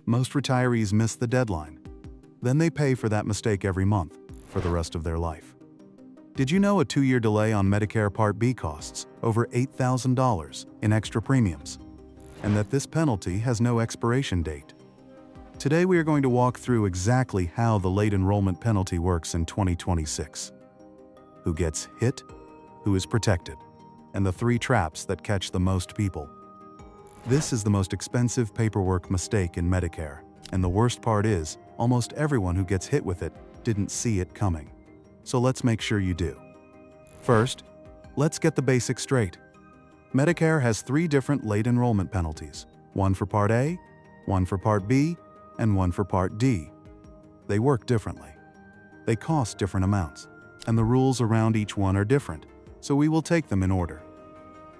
Most retirees miss the deadline. Then they pay for that mistake every month for the rest of their life. Did you know a 2-year delay on Medicare Part B costs over $8,000 in extra premiums? And that this penalty has no expiration date? Today we are going to walk through exactly how the late enrollment penalty works in 2026. Who gets hit, who is protected, and the 3 traps that catch the most people. This is the most expensive paperwork mistake in Medicare, and the worst part is, almost everyone who gets hit with it didn't see it coming. So let's make sure you do. First, let's get the basics straight. Medicare has 3 different late enrollment penalties, one for Part A, one for Part B, and one for Part D. They work differently. They cost different amounts, and the rules around each one are different, so we will take them in order.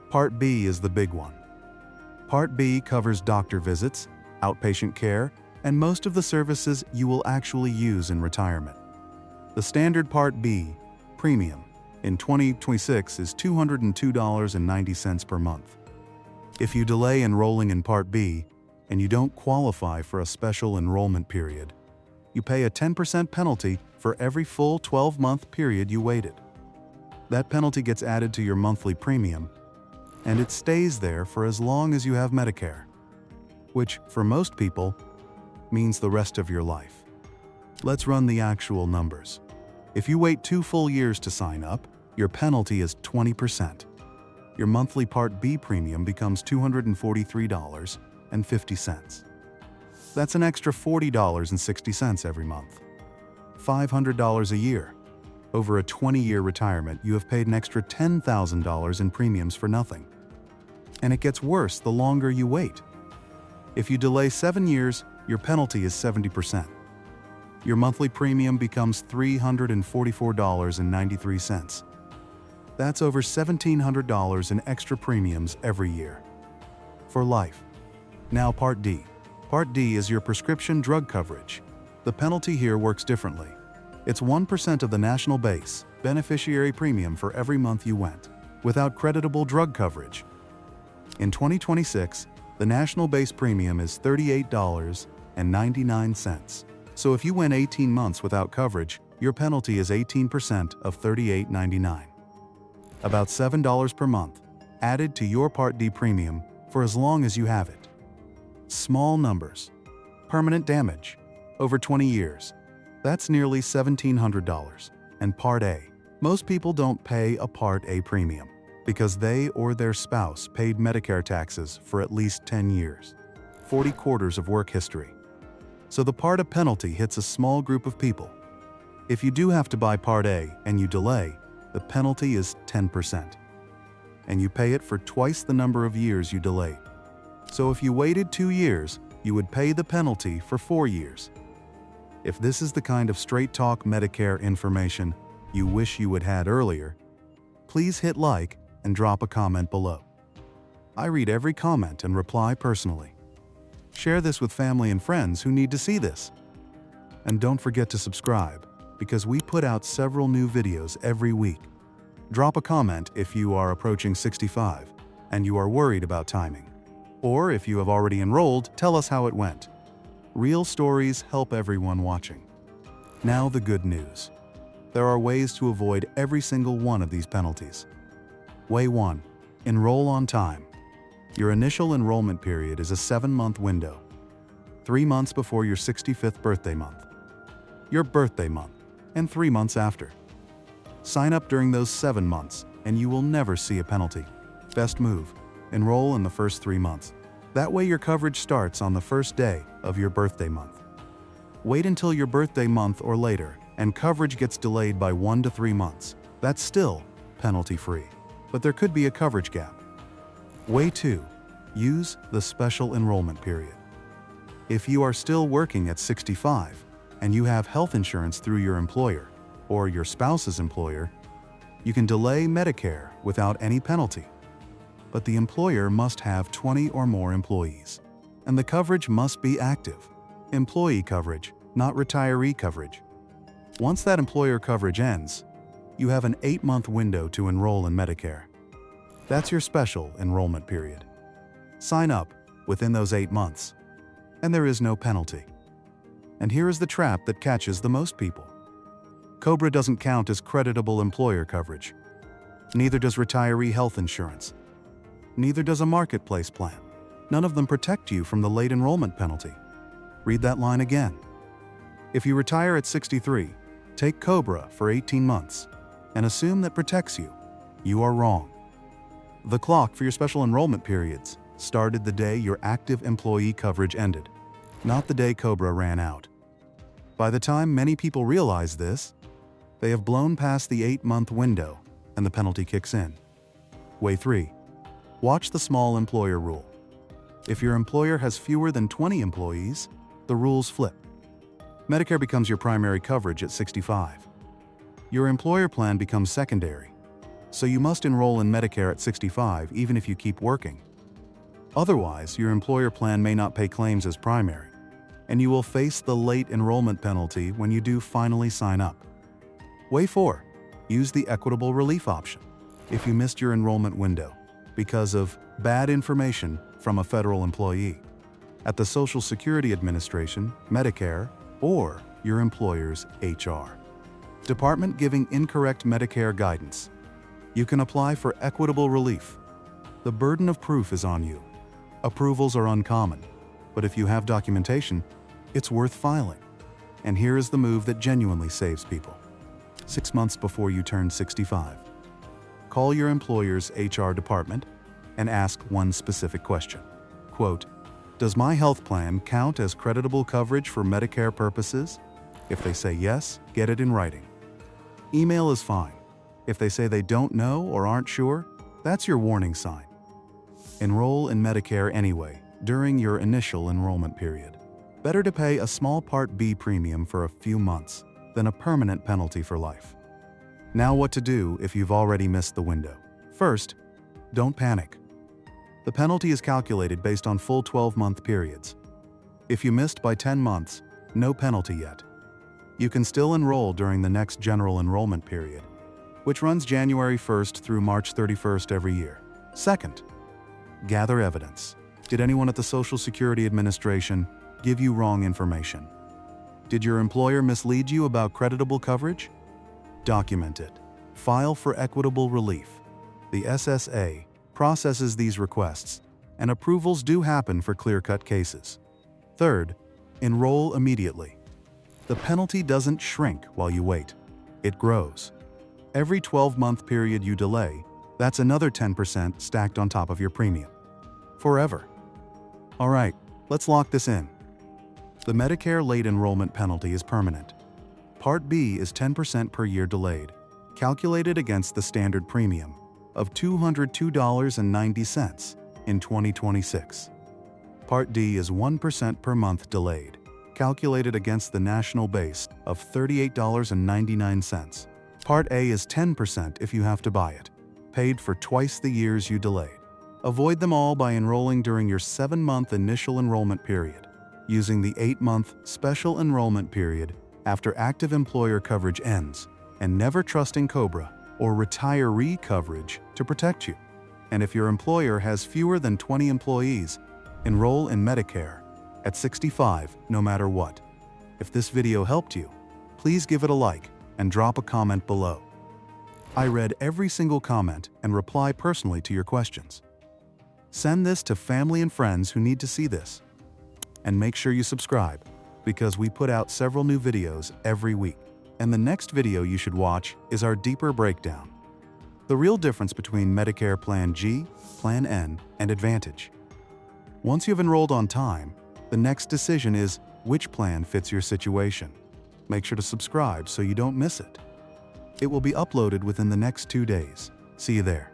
Part B is the big one. Part B covers doctor visits, outpatient care, and most of the services you will actually use in retirement. The standard Part B premium in 2026 is $202.90 per month. If you delay enrolling in Part B and you don't qualify for a special enrollment period, you pay a 10% penalty for every full 12-month period you waited. That penalty gets added to your monthly premium, and it stays there for as long as you have Medicare, which, for most people, means the rest of your life. Let's run the actual numbers. If you wait 2 full years to sign up, your penalty is 20%. Your monthly Part B premium becomes $243.50. That's an extra $40.60 every month. $500 a year. Over a 20-year retirement, you have paid an extra $10,000 in premiums for nothing. And it gets worse the longer you wait. If you delay 7 years, your penalty is 70%. Your monthly premium becomes $344.93. That's over $1,700 in extra premiums every year. For life. Now Part D. Part D is your prescription drug coverage. The penalty here works differently. It's 1% of the national base beneficiary premium for every month you went, without creditable drug coverage. In 2026, the national base premium is $38.99. So if you went 18 months without coverage, your penalty is 18% of $38.99. About $7 per month, added to your Part D premium for as long as you have it. Small numbers. Permanent damage. Over 20 years. That's nearly $1,700. And Part A. Most people don't pay a Part A premium because they or their spouse paid Medicare taxes for at least 10 years. 40 quarters of work history. So the Part A penalty hits a small group of people. If you do have to buy Part A and you delay, the penalty is 10%. And you pay it for twice the number of years you delayed. So if you waited 2 years, you would pay the penalty for 4 years. If this is the kind of straight-talk Medicare information you wish you had had earlier, please hit like and drop a comment below. I read every comment and reply personally. Share this with family and friends who need to see this. And don't forget to subscribe, because we put out several new videos every week. Drop a comment if you are approaching 65 and you are worried about timing. Or if you have already enrolled, tell us how it went. Real stories help everyone watching. Now the good news. There are ways to avoid every single one of these penalties. Way 1. Enroll on time. Your initial enrollment period is a 7-month window. 3 months before your 65th birthday month, your birthday month, and 3 months after. Sign up during those 7 months and you will never see a penalty. Best move. Enroll in the first 3 months. That way your coverage starts on the first day of your birthday month. Wait until your birthday month or later and coverage gets delayed by 1 to 3 months. That's still penalty-free, but there could be a coverage gap. Way 2. Use the special enrollment period. If you are still working at 65 and you have health insurance through your employer or your spouse's employer, you can delay Medicare without any penalty. But the employer must have 20 or more employees, and the coverage must be active. Employee coverage, not retiree coverage. Once that employer coverage ends, you have an 8-month window to enroll in Medicare. That's your special enrollment period. Sign up within those 8 months. and there is no penalty. And here is the trap that catches the most people. COBRA doesn't count as creditable employer coverage. Neither does retiree health insurance. Neither does a marketplace plan. None of them protect you from the late enrollment penalty. Read that line again. If you retire at 63, take COBRA for 18 months and assume that protects you. You are wrong. The clock for your special enrollment periods started the day your active employee coverage ended, not the day COBRA ran out. By the time many people realize this, they have blown past the 8-month window and the penalty kicks in. Way 3. Watch the small employer rule. If your employer has fewer than 20 employees, the rules flip. Medicare becomes your primary coverage at 65. Your employer plan becomes secondary, so you must enroll in Medicare at 65 even if you keep working. Otherwise, your employer plan may not pay claims as primary, and you will face the late enrollment penalty when you do finally sign up. Way 4. Use the Equitable relief option. If you missed your enrollment window because of bad information from a federal employee at the Social Security Administration, Medicare, or your employer's HR department giving incorrect Medicare guidance, you can apply for equitable relief. The burden of proof is on you. Approvals are uncommon, but if you have documentation, it's worth filing. And here is the move that genuinely saves people. 6 months before you turn 65, call your employer's HR department and ask one specific question. Quote, "Does my health plan count as creditable coverage for Medicare purposes?" If they say yes, get it in writing. Email is fine. If they say they don't know or aren't sure, that's your warning sign. Enroll in Medicare anyway during your initial enrollment period. Better to pay a small Part B premium for a few months than a permanent penalty for life. Now what to do if you've already missed the window. First, don't panic. The penalty is calculated based on full 12-month periods. If you missed by 10 months, no penalty yet. You can still enroll during the next general enrollment period, which runs January 1st through March 31st every year. Second, gather evidence. Did anyone at the Social Security Administration give you wrong information? Did your employer mislead you about creditable coverage? Document it. File for equitable relief. The SSA processes these requests, and approvals do happen for clear-cut cases. Third, enroll immediately. The penalty doesn't shrink while you wait. It grows. Every 12-month period you delay, that's another 10% stacked on top of your premium. Forever. All right, let's lock this in. The Medicare Late Enrollment Penalty is permanent. Part B is 10% per year delayed, calculated against the standard premium of $202.90 in 2026. Part D is 1% per month delayed, calculated against the national base of $38.99. Part A is 10% if you have to buy it, paid for twice the years you delayed. Avoid them all by enrolling during your 7-month initial enrollment period, using the 8-month special enrollment period after active employer coverage ends, and never trusting COBRA or retiree coverage to protect you. And if your employer has fewer than 20 employees, enroll in Medicare at 65 no matter what. If this video helped you, please give it a like and drop a comment below. I read every single comment and reply personally to your questions. Send this to family and friends who need to see this. And make sure you subscribe, because we put out several new videos every week. And the next video you should watch is our deeper breakdown. The real difference between Medicare Plan G, Plan N, and Advantage. Once you've enrolled on time, the next decision is which plan fits your situation. Make sure to subscribe so you don't miss it. It will be uploaded within the next 2 days. See you there.